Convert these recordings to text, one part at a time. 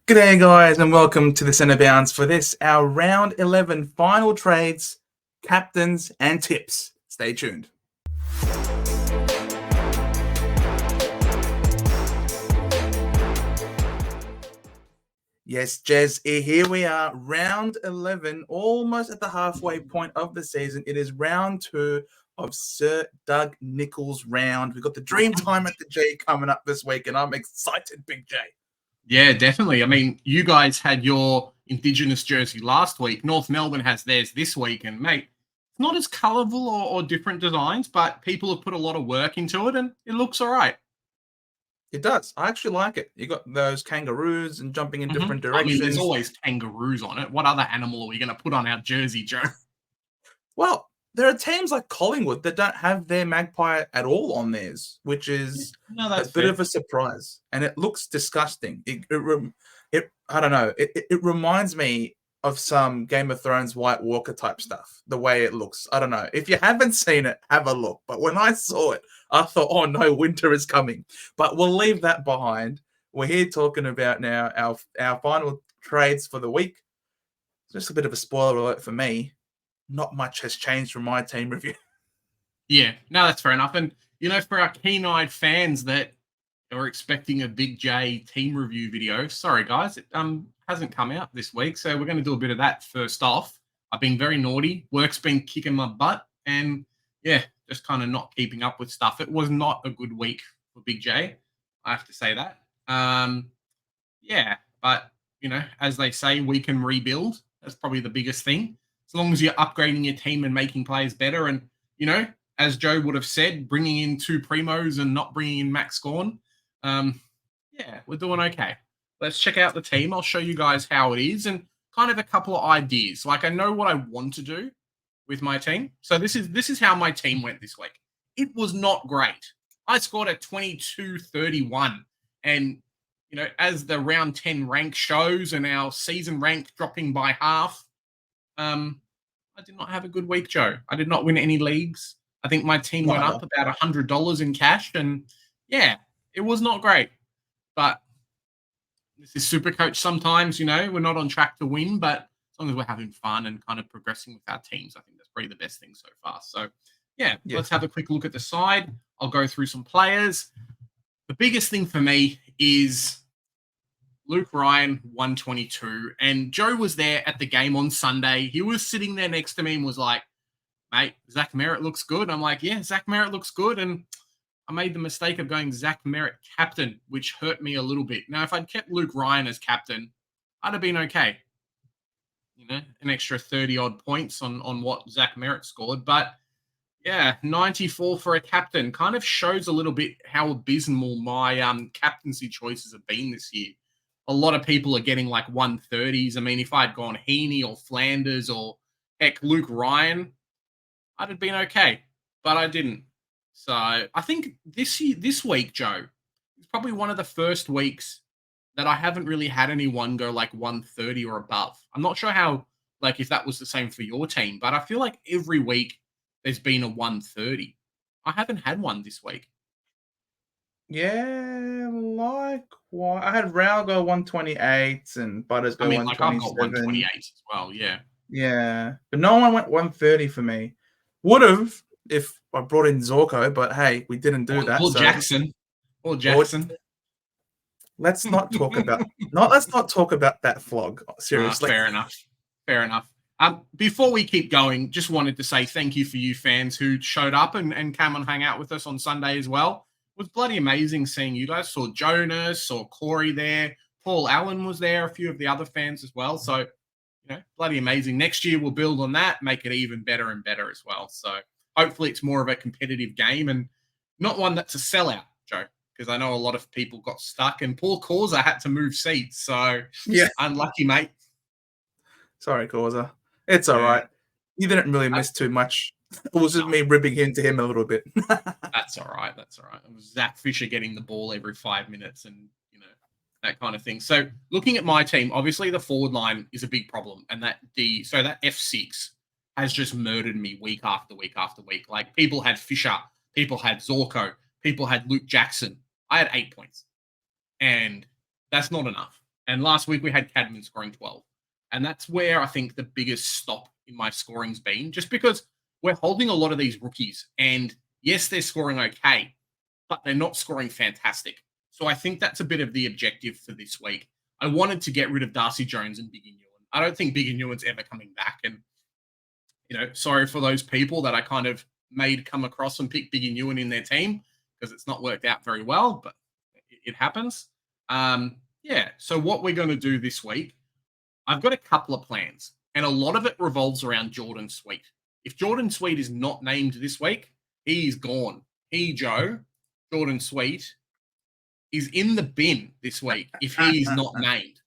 G'day guys and welcome to the Centre Bounds for this, our round 11 final trades, captains and tips. Stay tuned. Yes, Jez, here we are, round 11, almost at the halfway point of the season. It is round 2 of Sir Doug Nicholls' round. We've got the Dream Time at the G coming up this week and I'm excited, Big J. Yeah, definitely. I mean, you guys had your Indigenous jersey last week. North Melbourne has theirs this week. And, mate, it's not as colourful or different designs, but people have put a lot of work into it and it looks all right. It does. I actually like it. You got those kangaroos and jumping in different directions. I mean, there's always kangaroos on it. What other animal are we going to put on our jersey, Joe? Well, there are teams like Collingwood that don't have their magpie at all on theirs, which is a bit of a surprise. And it looks disgusting. I don't know. It reminds me of some Game of Thrones White Walker type stuff, the way it looks. I don't know. If you haven't seen it, have a look. But when I saw it, I thought, oh no, winter is coming. But we'll leave that behind. We're here talking about now our final trades for the week. Just a bit of a spoiler alert for me. Not much has changed from my team review. Yeah, no, that's fair enough. And, for our keen-eyed fans that are expecting a Big J team review video, sorry, guys, it hasn't come out this week. So we're going to do a bit of that first off. I've been very naughty. Work's been kicking my butt. And, yeah, just kind of not keeping up with stuff. It was not a good week for Big J. I have to say that. Yeah, but, as they say, we can rebuild. That's probably the biggest thing. As long as you're upgrading your team and making players better and, as Joe would have said, bringing in 2 primos and not bringing in Max Gawn, yeah, we're doing okay. Let's check out the team. I'll show you guys how it is and kind of a couple of ideas. Like, I know what I want to do with my team. So this is how my team went this week. It was not great. I scored a 22-31 and, as the round 10 rank shows and our season rank dropping by half, I did not have a good week, Joe. I did not win any leagues. I think my team went up about $100 in cash, and yeah, it was not great. But this is Supercoach. Sometimes, we're not on track to win, but as long as we're having fun and kind of progressing with our teams, I think that's probably the best thing so far. So, yeah, let's have a quick look at the side. I'll go through some players. The biggest thing for me is Luke Ryan, 122. And Joe was there at the game on Sunday. He was sitting there next to me and was like, mate, Zach Merritt looks good. I'm like, yeah, Zach Merritt looks good. And I made the mistake of going Zach Merritt captain, which hurt me a little bit. Now, if I'd kept Luke Ryan as captain, I'd have been okay. An extra 30-odd points on what Zach Merritt scored. But, yeah, 94 for a captain kind of shows a little bit how abysmal my captaincy choices have been this year. A lot of people are getting like 130s. I mean, if I'd gone Heaney or Flanders or heck, Luke Ryan, I'd have been okay, but I didn't. So I think this week, Joe, is probably one of the first weeks that I haven't really had anyone go like 130 or above. I'm not sure how, like, if that was the same for your team, but I feel like every week there's been a 130. I haven't had one this week. Yeah, likewise. I had Rao go 128 and Butters go 127. I've got 128 as well, yeah. Yeah, but no one went 130 for me. Would have if I brought in Zorko, but hey, we didn't do that. Or Jackson. Let's not talk about that flog. Seriously. Fair enough. Before we keep going, just wanted to say thank you for you fans who showed up and came and hang out with us on Sunday as well. It was bloody amazing seeing you guys. Saw Jonas, saw Corey there. Paul Allen was there, a few of the other fans as well. So, bloody amazing. Next year we'll build on that, make it even better and better as well. So hopefully it's more of a competitive game and not one that's a sellout, Joe, because I know a lot of people got stuck and Paul Causa had to move seats. So yeah, unlucky, mate. Sorry, Causa. It's all right. You didn't really miss too much. It was just me ribbing into him a little bit. That's all right. It was Zach Fisher getting the ball every 5 minutes and, that kind of thing. So looking at my team, obviously the forward line is a big problem. And that F6 has just murdered me week after week after week. Like, people had Fisher, people had Zorko, people had Luke Jackson. I had 8 points. And that's not enough. And last week we had Cadman scoring 12. And that's where I think the biggest stop in my scoring's been, just because we're holding a lot of these rookies. And yes, they're scoring okay, but they're not scoring fantastic. So I think that's a bit of the objective for this week. I wanted to get rid of Darcy Jones and Biggie Newen. I don't think Biggie Newen's ever coming back. And, sorry for those people that I kind of made come across and pick Biggie Newen in their team, because it's not worked out very well, but it happens. So what we're going to do this week, I've got a couple of plans, and a lot of it revolves around Jordan Sweet. If Jordan Sweet is not named this week, he's gone. Jordan Sweet, is in the bin this week if he is not named.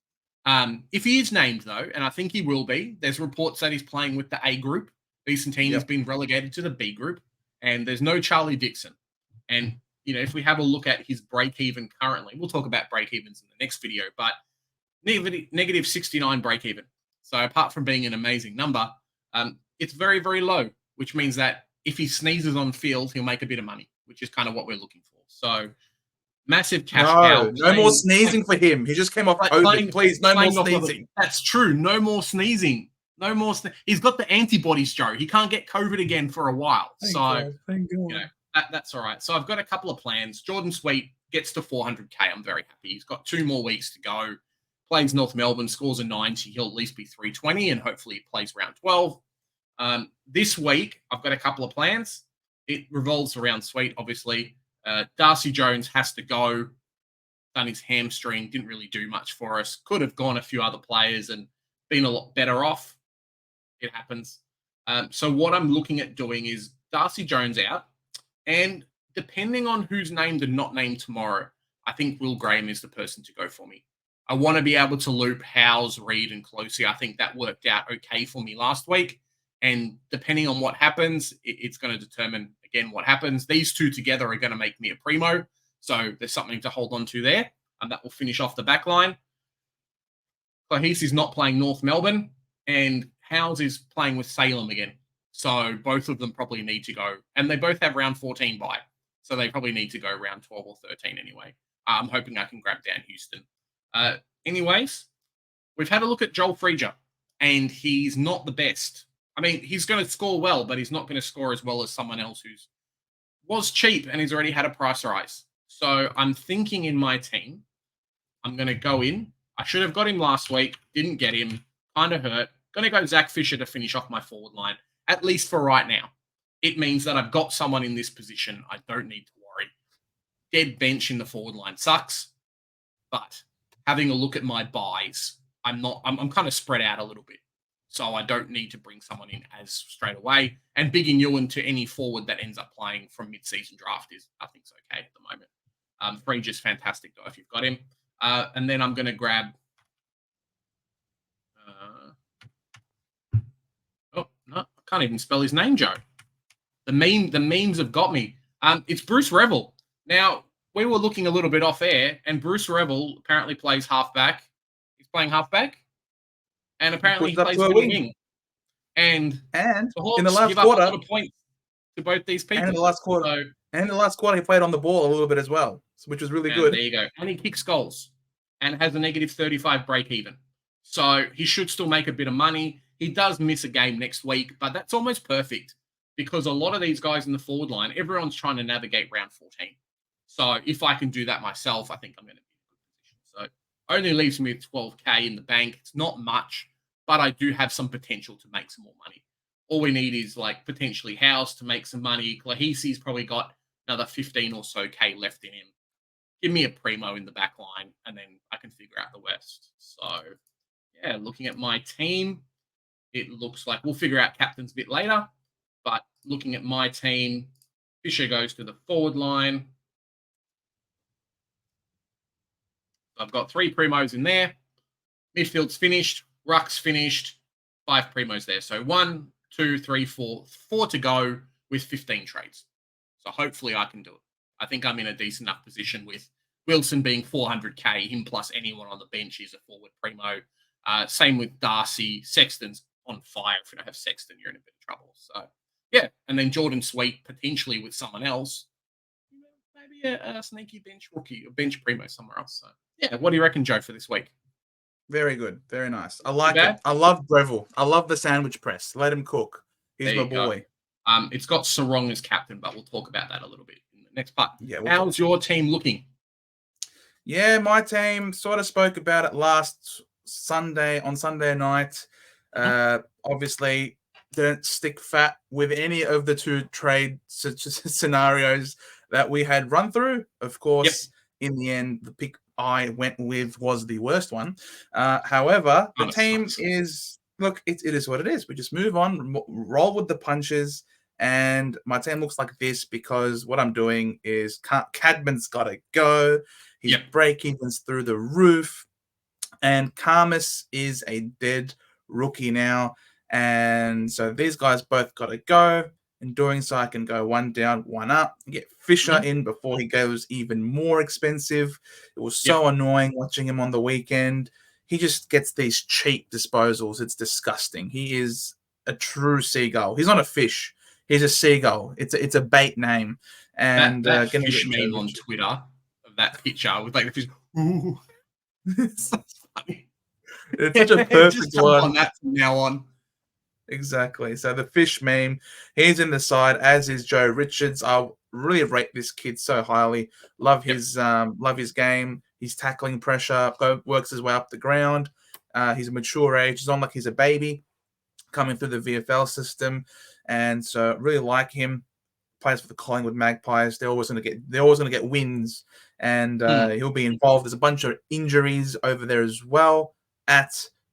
If he is named, though, and I think he will be, there's reports that he's playing with the A group. Vicentine has been relegated to the B group, and there's no Charlie Dixon. And, if we have a look at his break-even currently, we'll talk about break-evens in the next video, but negative 69 break-even. So apart from being an amazing number, it's very, very low, which means that if he sneezes on field, he'll make a bit of money, which is kind of what we're looking for. So massive cash cow. No more sneezing for him. He just came off COVID. Please, no more sneezing. That's true. No more sneezing. No more. He's got the antibodies, Joe. He can't get COVID again for a while. Thank God. That's all right. So I've got a couple of plans. Jordan Sweet gets to 400K. I'm very happy. He's got 2 more weeks to go. Plays North Melbourne, scores a 90. He'll at least be 320, and hopefully he plays round 12. This week, I've got a couple of plans. It revolves around Sweet, obviously. Darcy Jones has to go. Done his hamstring. Didn't really do much for us. Could have gone a few other players and been a lot better off. It happens. So what I'm looking at doing is Darcy Jones out. And depending on who's named and not named tomorrow, I think Will Graham is the person to go for me. I want to be able to loop Howes, Reed, and Closey. I think that worked out okay for me last week. And depending on what happens, it's going to determine, again, what happens. These two together are going to make me a primo. So there's something to hold on to there. And that will finish off the back line. Clahis is not playing North Melbourne. And Howes is playing with Salem again. So both of them probably need to go. And they both have round 14 bye. So they probably need to go round 12 or 13 anyway. I'm hoping I can grab down Houston. Anyways, we've had a look at Joel Freeger. And he's not the best. I mean, he's going to score well, but he's not going to score as well as someone else who's was cheap and he's already had a price rise. So I'm thinking in my team, I'm going to go in. I should have got him last week. Didn't get him. Kind of hurt. Going to go Zach Fisher to finish off my forward line, at least for right now. It means that I've got someone in this position. I don't need to worry. Dead bench in the forward line sucks. But having a look at my buys, I'm kind of spread out a little bit. So I don't need to bring someone in as straight away. And Biggie Newen to any forward that ends up playing from mid-season draft is, I think, okay at the moment. Freeger's fantastic, though, if you've got him. And then I'm going to grab... no, I can't even spell his name, Joe. The memes have got me. It's Bruce Revel. Now, we were looking a little bit off air, and Bruce Revel apparently plays halfback. He's playing halfback. And apparently he plays wing. And the Hawks in the last give quarter, up a lot of points to both these people. And in the last quarter, he played on the ball a little bit as well, which was really good. There you go. And he kicks goals and has a negative 35 break even. So he should still make a bit of money. He does miss a game next week, but that's almost perfect because a lot of these guys in the forward line, everyone's trying to navigate round 14. So if I can do that myself, I think I'm going to be in a good position. So only leaves me with 12K in the bank. It's not much, but I do have some potential to make some more money. All we need is like potentially House to make some money. Clahisi's probably got another 15 or so K left in him. Give me a primo in the back line, and then I can figure out the West. So, yeah, looking at my team, it looks like we'll figure out captains a bit later. But looking at my team, Fisher goes to the forward line. I've got 3 primos in there. Midfield's finished. Ruck's finished. 5 primos there. So 1, 2, 3, 4. 4 to go with 15 trades. So hopefully I can do it. I think I'm in a decent enough position with Wilson being 400K. Him plus anyone on the bench is a forward primo. Same with Darcy. Sexton's on fire. If you don't have Sexton, you're in a bit of trouble. So, yeah. And then Jordan Sweet potentially with someone else. Maybe a sneaky bench rookie or bench primo somewhere else. So, yeah. What do you reckon, Joe, for this week? Very good. Very nice. I like it. I love Breville. I love the sandwich press. Let him cook. He's my boy. It's got Sarong as captain, but we'll talk about that a little bit in the next part. Yeah. How's your team looking? Yeah, my team sort of spoke about it last Sunday on Sunday night. Obviously, didn't stick fat with any of the two trade scenarios that we had run through. Of course, in the end, the pick I went with was the worst one. However, the team is, look, it is what it is. We just move on, roll with the punches. And my team looks like this because what I'm doing is Cadman's got to go. His break-evens through the roof. And Karmas is a dead rookie now. And so these guys both got to go. In doing so, I can go one down, one up, get Fisher in before he goes even more expensive. It was so annoying watching him on the weekend. He just gets these cheap disposals. It's disgusting. He is a true seagull. He's not a fish. He's a seagull. It's a bait name. And that fish meme on Twitter of that picture with like the fish. Ooh. It's so funny. It's such a perfect one. On that from now on. Exactly. So the fish meme, he's in the side, as is Joe Richards. I really rate this kid so highly. Love his game. He's tackling pressure, works his way up the ground. He's a mature age. He's on like he's a baby coming through the VFL system. And so really like him. Plays for the Collingwood Magpies. They're always going to get wins, and he'll be involved. There's a bunch of injuries over there as well at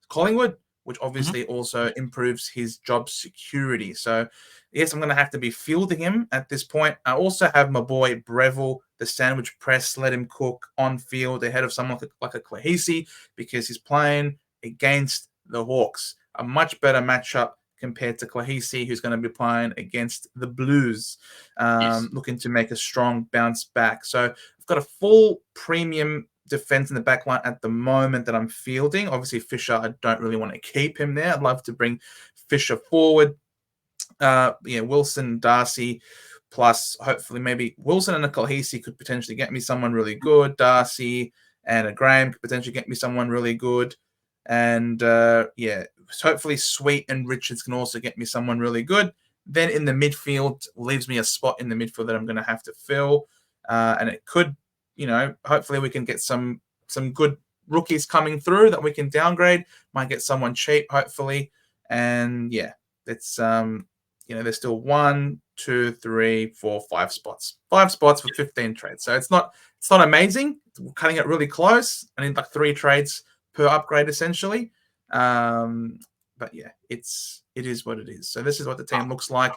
Collingwood, which obviously also improves his job security. So, yes, I'm going to have to be fielding him at this point. I also have my boy Breville, the sandwich press, let him cook on field ahead of someone like a Clahisi because he's playing against the Hawks, a much better matchup compared to Clahisi, who's going to be playing against the Blues, looking to make a strong bounce back. So I've got a full premium defense in the back line at the moment that I'm fielding. Obviously, Fisher, I don't really want to keep him there. I'd love to bring Fisher forward. Wilson, Darcy, plus hopefully maybe Wilson and a Clahisi could potentially get me someone really good. Darcy and a Graham could potentially get me someone really good. And hopefully Sweet and Richards can also get me someone really good. Then in the midfield, leaves me a spot in the midfield that I'm going to have to fill. And it could, hopefully we can get some good rookies coming through that we can downgrade. Might get someone cheap, hopefully. And it's there's still 1, 2, 3, 4, 5 spots. 5 spots for 15 trades. So it's not amazing. We're cutting it really close. I need like 3 trades per upgrade essentially. But yeah, it is what it is. So this is what the team looks like.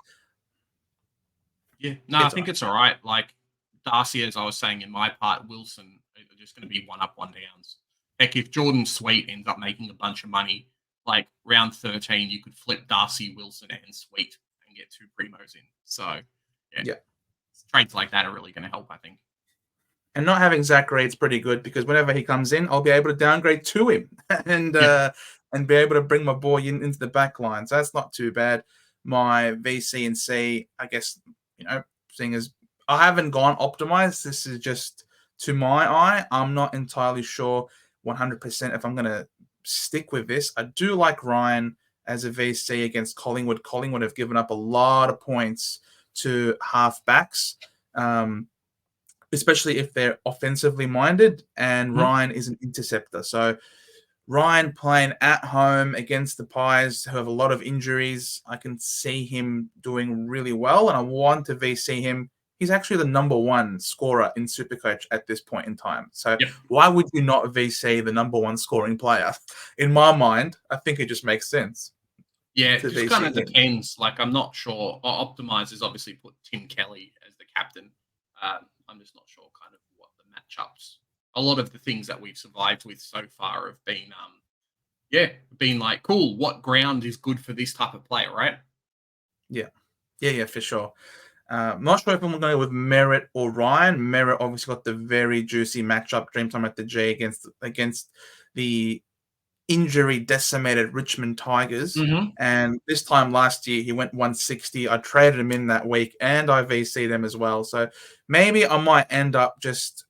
Yeah, no, I think it's all right. Like Darcy, as I was saying in my part, Wilson are just going to be 1 up, 1 downs. Heck, if Jordan Sweet ends up making a bunch of money, like round 13, you could flip Darcy, Wilson, and Sweet and get 2 primos in. So yeah. Trades like that are really going to help, I think. And not having Zachary, it's pretty good because whenever he comes in, I'll be able to downgrade to him and be able to bring my boy into the back line. So that's not too bad. My VC and C, I guess, seeing as I haven't gone optimized, this is just to my eye. I'm not entirely sure 100% if I'm going to stick with this. I do like Ryan as a VC against Collingwood. Collingwood have given up a lot of points to halfbacks. Especially if they're offensively minded, and Ryan is an interceptor. So Ryan playing at home against the Pies, who have a lot of injuries, I can see him doing really well, and I want to VC him. He's actually the number 1 scorer in Supercoach at this point in time. So why would you not VC the number 1 scoring player? In my mind, I think it just makes sense. Yeah, it just kind of depends. Like, I'm not sure. Optimize is obviously put Tim Kelly as the captain. I'm just not sure kind of what the matchups. A lot of the things that we've survived with so far have been, been like, cool, what ground is good for this type of player, right? Yeah, for sure. I'm not sure if I'm going to go with Merritt or Ryan. Merritt obviously got the very juicy matchup, Dreamtime at the G against the injury decimated Richmond Tigers. And this time last year, he went 160. I traded him in that week and I VC'd him as well. So maybe I might end up just,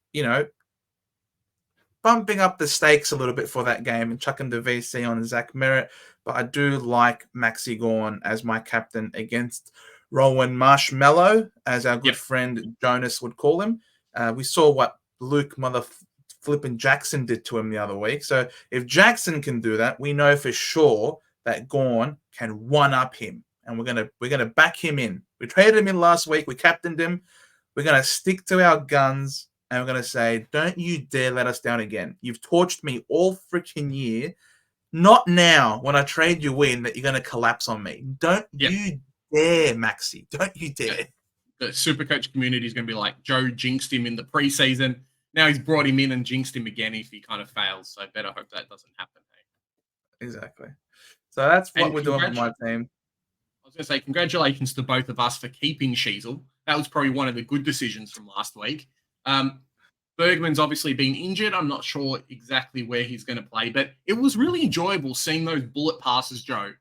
bumping up the stakes a little bit for that game and chucking the VC on Zach Merritt. But I do like Maxi Gorn as my captain against Rowan Marshmallow, as our good friend Jonas would call him. We saw what Luke flipping Jackson did to him the other week. So if Jackson can do that, we know for sure that Gorn can one-up him. And we're gonna back him in. We traded him in last week. We captained him. We're gonna stick to our guns, and we're gonna say, "Don't you dare let us down again. You've torched me all freaking year. Not now, when I trade you in, that you're gonna collapse on me. Don't you dare, Maxi. Don't you dare." The Supercoach community is gonna be like, Joe jinxed him in the preseason. Now he's brought him in and jinxed him again if he kind of fails. So I better hope that doesn't happen. Hey? Exactly. So that's what we're doing with my team. I was going to say, congratulations to both of us for keeping Sheasel. That was probably one of the good decisions from last week. Bergman's obviously been injured. I'm not sure exactly where he's going to play, but it was really enjoyable seeing those bullet passes, Joe,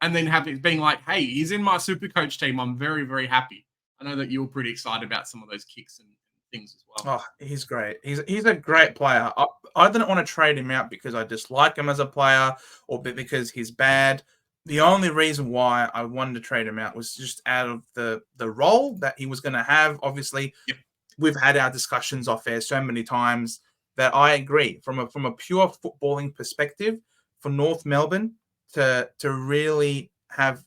and then being like, hey, he's in my Supercoach team. I'm very, very happy. I know that you were pretty excited about some of those kicks and things as well. Oh, he's great. He's a great player. I didn't want to trade him out because I dislike him as a player or because he's bad. The only reason why I wanted to trade him out was just out of the role that he was going to have. Obviously, we've had our discussions off air so many times that I agree from a pure footballing perspective for North Melbourne to really have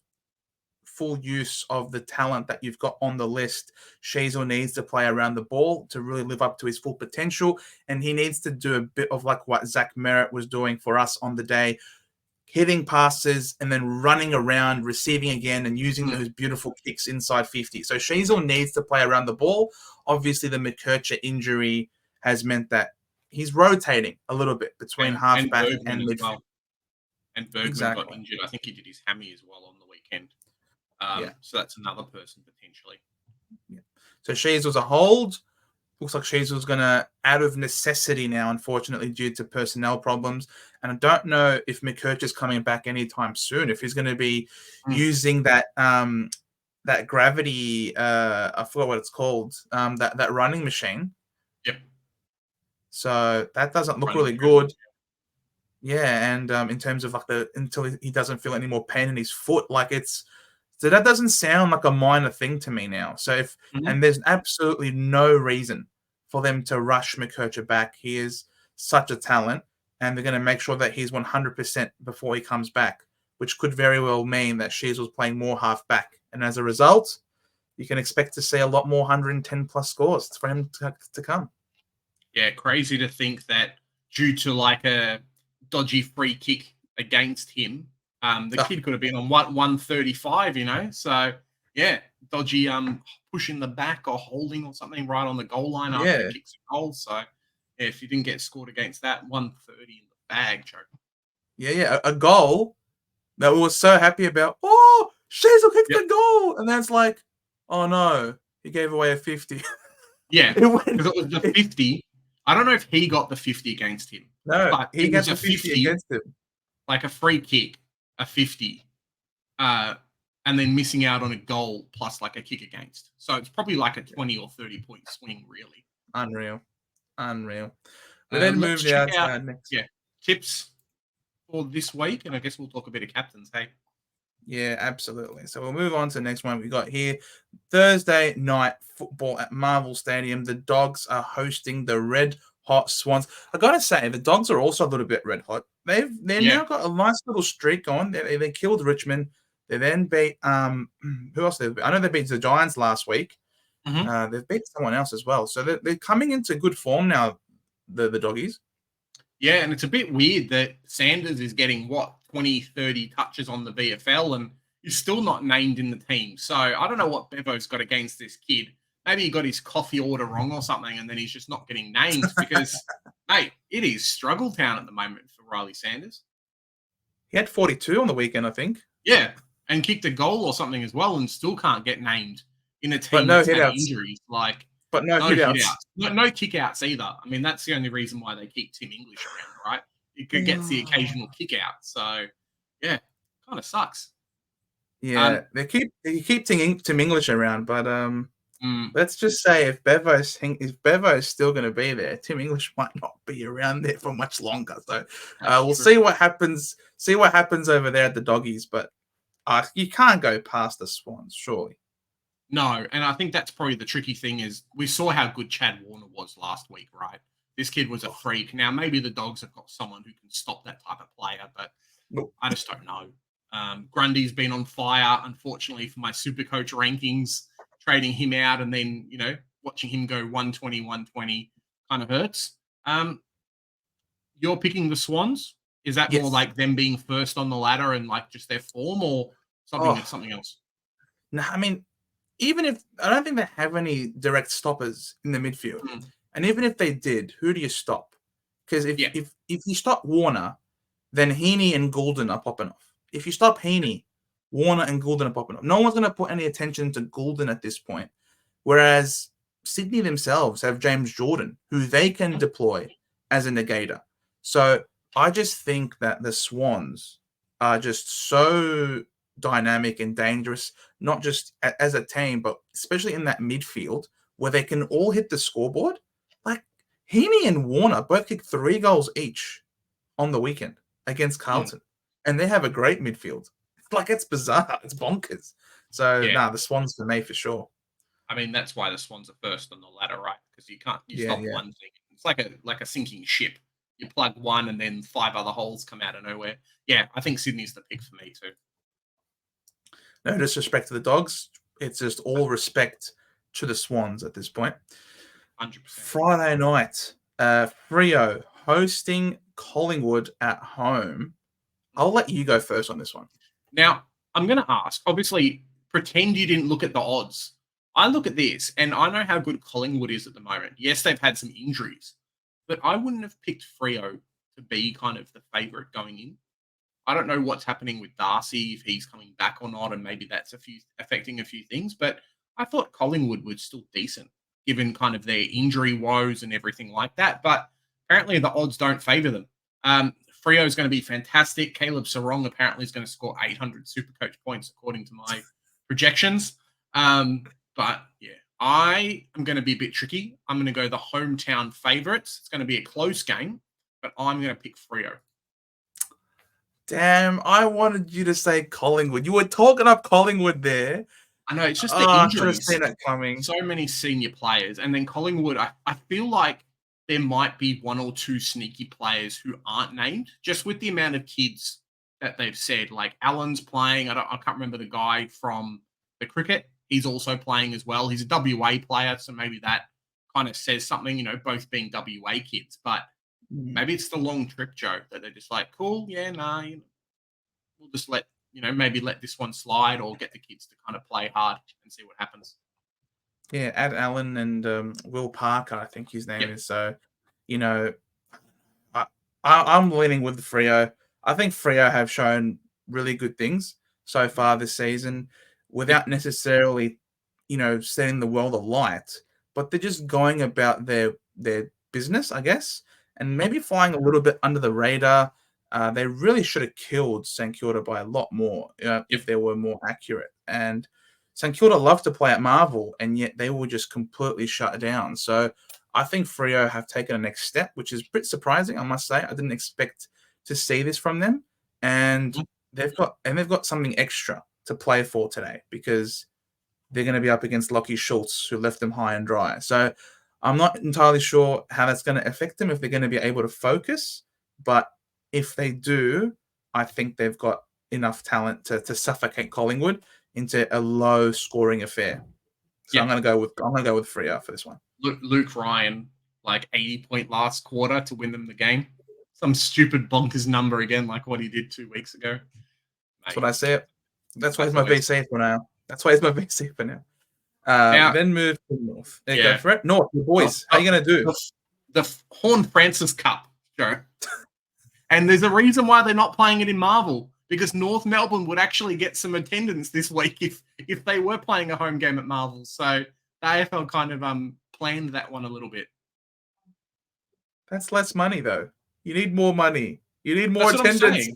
full use of the talent that you've got on the list. Sheasel needs to play around the ball to really live up to his full potential, and he needs to do a bit of like what Zach Merritt was doing for us on the day, hitting passes and then running around, receiving again, and using those beautiful kicks inside 50. So Sheasel needs to play around the ball. Obviously, the McKercher injury has meant that he's rotating a little bit between halfback and midfield. Well. And Bergman got injured. I think he did his hammy as well on the weekend. So that's another person potentially. Yeah. So Sheasel's a hold. Looks like Sheasel's going to, out of necessity now, unfortunately, due to personnel problems. And I don't know if McKercher's coming back anytime soon. If he's going to be using that that gravity, I forgot what it's called, that running machine. Yep. So that doesn't look really good. Yeah, and in terms of like until he doesn't feel any more pain in his foot, so that doesn't sound like a minor thing to me now. So and there's absolutely no reason for them to rush McKercher back. He is such a talent, and they're going to make sure that he's 100% before he comes back, which could very well mean that Sheasel's playing more half-back. And as a result, you can expect to see a lot more 110-plus scores for him to come. Yeah, crazy to think that due to like a dodgy free kick against him, the kid could have been on 135, So, yeah, dodgy pushing the back or holding or something right on the goal line after he kicks a goal. So, yeah, if you didn't get scored against that, 130 in the bag, Joe. Yeah, a goal that we were so happy about. Oh, Sheasel kicked the goal. And that's like, oh, no, he gave away a 50. Yeah, because it was the 50. I don't know if he got the 50 against him. No, but he got the 50 against him. Like a free kick, a 50, and then missing out on a goal plus like a kick against. So it's probably like a 20 or 30 point swing, really. Unreal. We then moved out next. Yeah, tips for this week, and I guess we'll talk a bit of captains, hey? Yeah, absolutely. So we'll move on to the next one we got here. Thursday night football at Marvel Stadium. The Dogs are hosting the Red Hot Swans. I got to say, the Dogs are also a little bit red hot. They've now got a nice little streak going. They killed Richmond. They then beat who else? I know they beat the Giants last week. They've beat someone else as well. So they're coming into good form now, the Doggies. Yeah, and it's a bit weird that Sanders is getting, 20, 30 touches on the VFL, and he's still not named in the team. So I don't know what Bevo's got against this kid. Maybe he got his coffee order wrong or something, and then he's just not getting named because, mate, it is struggle town at the moment for Riley Sanders. He had 42 on the weekend, I think. Yeah, and kicked a goal or something as well and still can't get named in a team that's had injuries. But no hit-outs. No kick-outs either. I mean, that's the only reason why they keep Tim English around, right? He gets the occasional kick-out. So, yeah, kind of sucks. Yeah, they keep Tim English around, but Let's just say if Bevo's still going to be there, Tim English might not be around there for much longer. So we'll see what happens. See what happens over there at the Doggies, but you can't go past the Swans, surely. No, and I think that's probably the tricky thing is we saw how good Chad Warner was last week, right? This kid was a freak. Now, maybe the Dogs have got someone who can stop that type of player, but I just don't know. Grundy's been on fire, unfortunately, for my Supercoach rankings. Trading him out and then, watching him go 120, 120 kind of hurts. You're picking the Swans? Is that more like them being first on the ladder and like just their form or something else? No, I mean, even if I don't think they have any direct stoppers in the midfield, and even if they did, who do you stop? Because if you stop Warner, then Heaney and Goulden are popping off. If you stop Heaney, Warner and Goulden are popping off. No one's going to put any attention to Goulden at this point, whereas Sydney themselves have James Jordan, who they can deploy as a negator. So I just think that the Swans are just so dynamic and dangerous, not just as a team, but especially in that midfield where they can all hit the scoreboard. Like Heaney and Warner both kicked 3 goals each on the weekend against Carlton, and they have a great midfield. Like, it's bizarre. It's bonkers. So, the Swans for me for sure. I mean, that's why the Swans are first on the ladder, right? Because you stop one thing. It's like a sinking ship. You plug one and then 5 other holes come out of nowhere. Yeah, I think Sydney's the pick for me too. No disrespect to the Dogs. It's just all respect to the Swans at this point. 100%. Friday night, Freo hosting Collingwood at home. I'll let you go first on this one. Now, I'm going to ask, obviously, pretend you didn't look at the odds. I look at this, and I know how good Collingwood is at the moment. Yes, they've had some injuries, but I wouldn't have picked Freo to be kind of the favourite going in. I don't know what's happening with Darcy, if he's coming back or not, and maybe that's affecting a few things, but I thought Collingwood was still decent, given kind of their injury woes and everything like that, but apparently the odds don't favour them. Freo is going to be fantastic. Caleb Sarong apparently is going to score 800 Supercoach points according to my projections. But yeah, I am going to be a bit tricky. I'm going to go the hometown favourites. It's going to be a close game, but I'm going to pick Freo. Damn, I wanted you to say Collingwood. You were talking up Collingwood there. I know, it's just the injuries. I should have seen that coming. So many senior players. And then Collingwood, I feel like there might be 1 or 2 sneaky players who aren't named, just with the amount of kids that they've said. Like Allen's playing. I can't remember the guy from the cricket. He's also playing as well. He's a WA player, so maybe that kind of says something, both being WA kids. But maybe it's the long trip, Joe, that they're just like, cool, we'll just maybe let this one slide or get the kids to kind of play hard and see what happens. Yeah, add Allen and Will Parker, I think his name is. So, I'm leaning with the Freo. I think Freo have shown really good things so far this season without necessarily, setting the world alight, but they're just going about their business, I guess, and maybe flying a little bit under the radar. They really should have killed St Kilda by a lot more if they were more accurate. And St Kilda love to play at Marvel, and yet they were just completely shut down. So I think Freo have taken a next step, which is a bit surprising, I must say. I didn't expect to see this from them. And they've got something extra to play for today because they're going to be up against Lockie Schultz, who left them high and dry. So I'm not entirely sure how that's going to affect them, if they're going to be able to focus. But if they do, I think they've got enough talent to suffocate Collingwood into a low scoring affair. So I'm going to go with Freo for this one. Luke Ryan, like 80-point last quarter to win them the game. Some stupid bonkers number again, like what he did 2 weeks ago. That's what I said. That's why he's my VC for now. Now, then move to North. Go for it. North, the boys. How are you going to do? The Horn Francis Cup, Joe. And there's a reason why they're not playing it in Marvel, because North Melbourne would actually get some attendance this week if they were playing a home game at Marvel. So the AFL kind of planned that one a little bit. That's less money, though. You need more money. You need more attendance.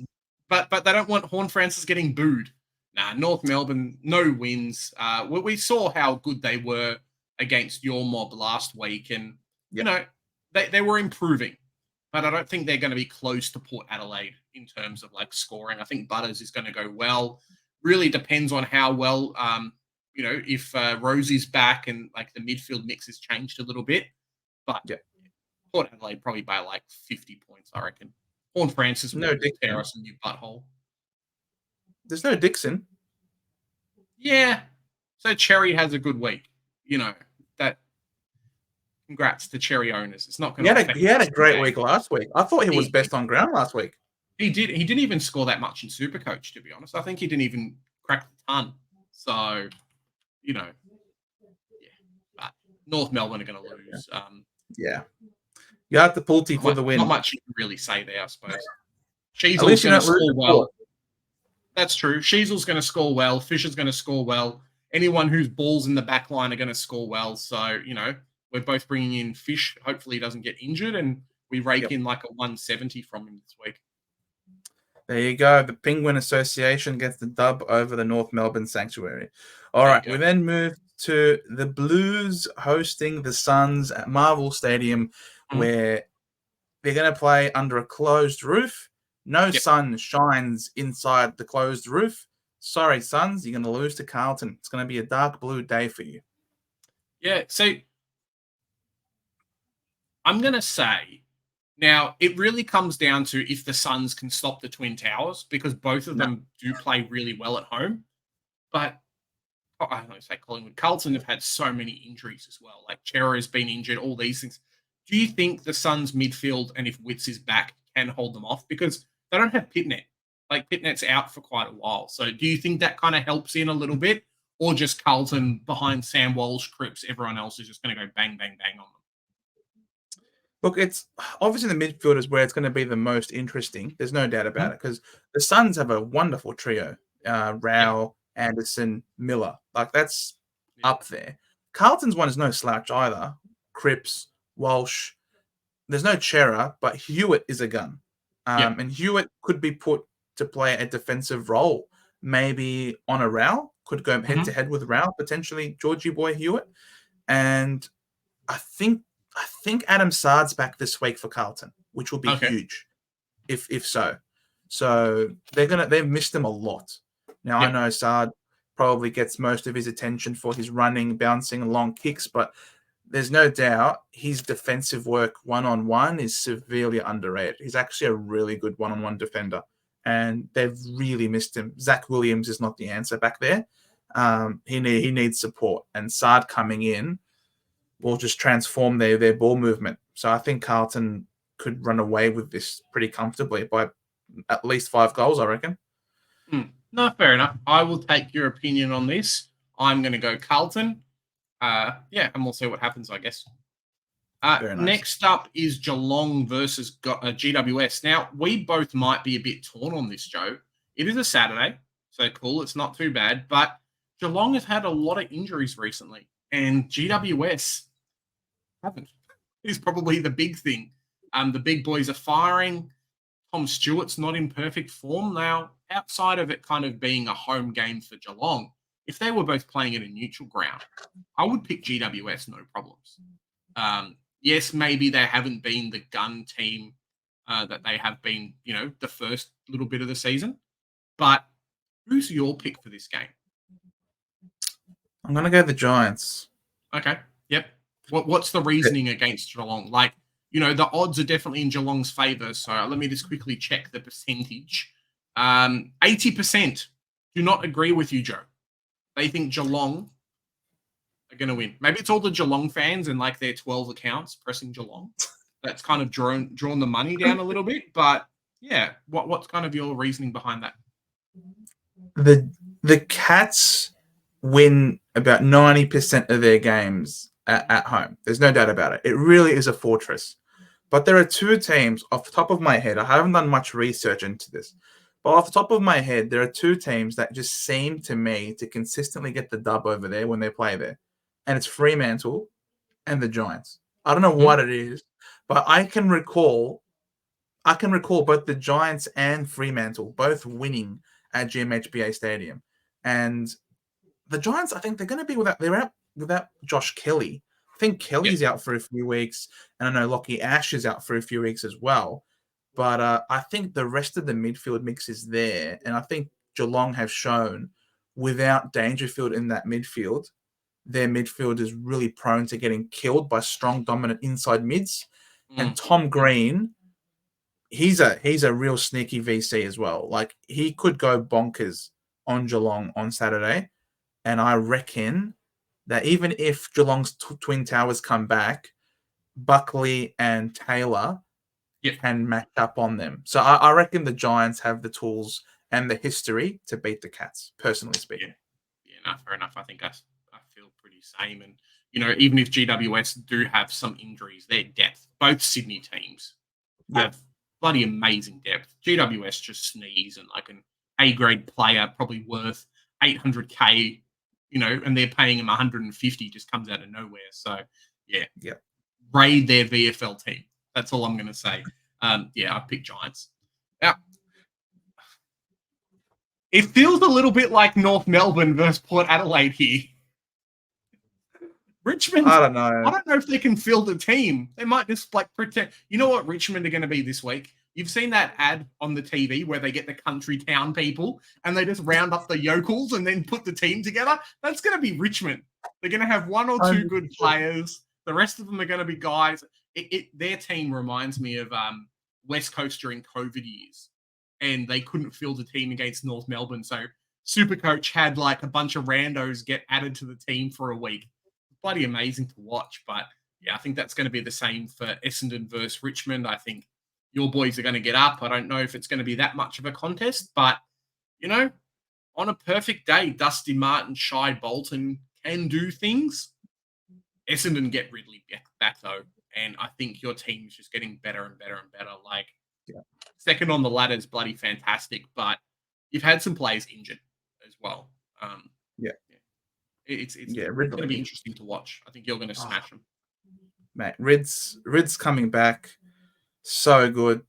But they don't want Horn Francis getting booed. Nah, North Melbourne, no wins. We saw how good they were against your mob last week, and you know they were improving, but I don't think they're going to be close to Port Adelaide in terms of like scoring. I think Butters is going to go well. Really depends on how well, if Rosie's back and like the midfield mix has changed a little bit. But Port Adelaide probably by like 50 points, I reckon. Horn Francis will tear us a new butthole. There's no Dixon. Yeah. So Cherry has a good week. That. Congrats to Cherry owners. It's not going to. He had a great week last week. I thought he was best on ground last week. He did. He didn't even score that much in Supercoach, to be honest. I think he didn't even crack the ton. So, But North Melbourne are going to lose. You have to pull teeth for the win. Not much you can really say there, I suppose. Sheasel's going to score well. That's true. Sheasel's going to score well. Fisher's going to score well. Anyone whose balls in the back line are going to score well. So, we're both bringing in Fish. Hopefully he doesn't get injured, and we rake in like a 170 from him this week. There you go. The Penguin Association gets the dub over the North Melbourne Sanctuary. All right, we then move to the Blues hosting the Suns at Marvel Stadium, where they're going to play under a closed roof. No sun shines inside the closed roof. Sorry, Suns, you're going to lose to Carlton. It's going to be a dark blue day for you. Yeah, so I'm going to say, now, it really comes down to if the Suns can stop the Twin Towers, because both of them do play really well at home. But I don't know, say Collingwood. Carlton have had so many injuries as well. Like Chera has been injured, all these things. Do you think the Suns midfield, and if Witts is back, can hold them off? Because they don't have Pitnet. Like Pitnet's out for quite a while. So do you think that kind of helps in a little bit? Or just Carlton behind Sam Walsh, Cripps, everyone else is just going to go bang, bang, bang on them? Look, it's obviously the midfield is where it's going to be the most interesting. There's no doubt about it, because the Suns have a wonderful trio. Rao, Anderson, Miller. Like, that's up there. Carlton's one is no slouch either. Cripps, Walsh. There's no Chera, but Hewitt is a gun. And Hewitt could be put to play a defensive role. Maybe on a Rao. Could go head-to-head with Rao, potentially Georgie Boy Hewitt. And I think Adam Sard's back this week for Carlton, which will be huge, if so. So they've missed him a lot. Now I know Sard probably gets most of his attention for his running, bouncing, long kicks, but there's no doubt his defensive work one-on-one is severely underrated. He's actually a really good one-on-one defender, and they've really missed him. Zach Williams is not the answer back there. He needs support, and Sard coming in will just transform their ball movement. So I think Carlton could run away with this pretty comfortably by at least 5 goals, I reckon. No, fair enough. I will take your opinion on this. I'm going to go Carlton. And we'll see what happens, I guess. Nice. Next up is Geelong versus GWS. Now, we both might be a bit torn on this, Joe. It is a Saturday, so cool. It's not too bad. But Geelong has had a lot of injuries recently, and GWS haven't. Is probably the big thing. The big boys are firing. Tom Stewart's not in perfect form now. Outside of it kind of being a home game for Geelong, if they were both playing at a neutral ground, I would pick GWS, no problems. Yes, maybe they haven't been the gun team that they have been, the first little bit of the season. But who's your pick for this game? I'm going to go the Giants. Okay. Yep. What's the reasoning against Geelong? Like, the odds are definitely in Geelong's favour. So let me just quickly check the percentage. 80% do not agree with you, Joe. They think Geelong are going to win. Maybe it's all the Geelong fans and like their 12 accounts pressing Geelong. That's kind of drawn the money down a little bit. But yeah, what's kind of your reasoning behind that? The Cats win about 90% of their games at home. There's no doubt about it. It really is a fortress. But there are 2 teams off the top of my head. I haven't done much research into this. But off the top of my head, there are 2 teams that just seem to me to consistently get the dub over there when they play there. And it's Fremantle and the Giants. I don't know what it is, but I can recall both the Giants and Fremantle both winning at GMHBA Stadium. And the Giants, I think they're going to be without. They're out without Josh Kelly. I think Kelly's out for a few weeks, and I know Lockie Ash is out for a few weeks as well. But I think the rest of the midfield mix is there, and I think Geelong have shown without Dangerfield in that midfield, their midfield is really prone to getting killed by strong, dominant inside mids. And Tom Green, he's a real sneaky VC as well. Like, he could go bonkers on Geelong on Saturday, and I reckon that even if Geelong's Twin Towers come back, Buckley and Taylor can match up on them. So I reckon the Giants have the tools and the history to beat the Cats, personally speaking. Yeah, no, fair enough. I think I feel pretty same. And, even if GWS do have some injuries, their depth, both Sydney teams have bloody amazing depth. GWS just sneeze, and like an A-grade player probably worth 800K, and they're paying him 150 just comes out of nowhere. So, raid their VFL team. That's all I'm going to say. I picked Giants. Now, it feels a little bit like North Melbourne versus Port Adelaide here. Richmond, I don't know. I don't know if they can field a team. They might just pretend. You know what Richmond are going to be this week? You've seen that ad on the TV where they get the country town people and they just round up the yokels and then put the team together. That's going to be Richmond. They're going to have one or two good players. The rest of them are going to be guys. Their team reminds me of West Coast during COVID years, and they couldn't field a team against North Melbourne. So Supercoach had like a bunch of randos get added to the team for a week. Bloody amazing to watch. But I think that's going to be the same for Essendon versus Richmond. I think your boys are going to get up. I don't know if it's going to be that much of a contest, but on a perfect day, Dusty Martin, Shai Bolton can do things. Essendon get Ridley back though, and I think your team is just getting better and better and better. Like, second on the ladder is bloody fantastic, but you've had some players injured as well. It's going to be interesting to watch. I think you're going to smash them. Mate, Rid's coming back. So good.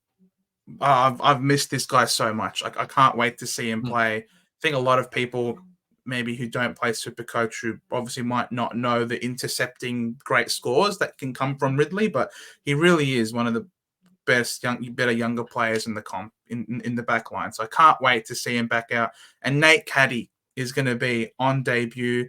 I've missed this guy so much. I can't wait to see him play. I think a lot of people maybe who don't play Supercoach, who obviously might not know the intercepting great scores that can come from Ridley, but he really is one of the best better younger players in the comp in the back line. So I can't wait to see him back out. And Nate Caddy is going to be on debut,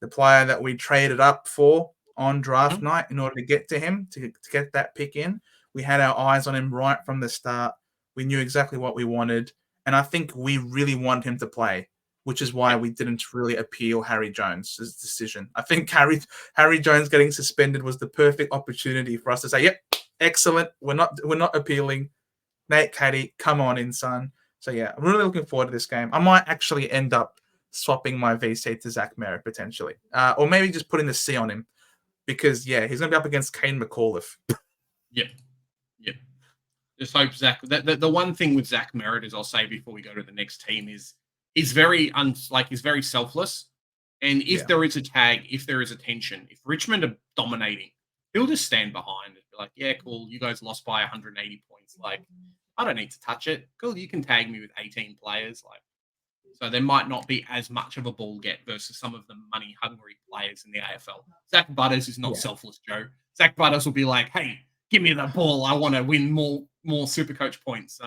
the player that we traded up for on draft night in order to get to him, to get that pick in. We had our eyes on him right from the start. We knew exactly what we wanted. And I think we really wanted him to play, which is why we didn't really appeal Harry Jones' decision. I think Harry Jones getting suspended was the perfect opportunity for us to say, yep, excellent. We're not appealing. Nate Caddy, come on in, son. So, I'm really looking forward to this game. I might actually end up swapping my VC to Zach Merritt potentially. Or maybe just putting the C on him because, he's going to be up against Kane McAuliffe. Yep. Just hope Zach. The one thing with Zach Merritt is, I'll say before we go to the next team, is he's very selfless. And if there is a tag, if there is a tension, if Richmond are dominating, he'll just stand behind and be like, yeah, cool, you guys lost by 180 points. Like, I don't need to touch it. Cool, you can tag me with 18 players. Like, so there might not be as much of a ball get versus some of the money-hungry players in the AFL. Zach Butters is not selfless, Joe. Zach Butters will be like, hey, give me the ball. I want to win more Supercoach points.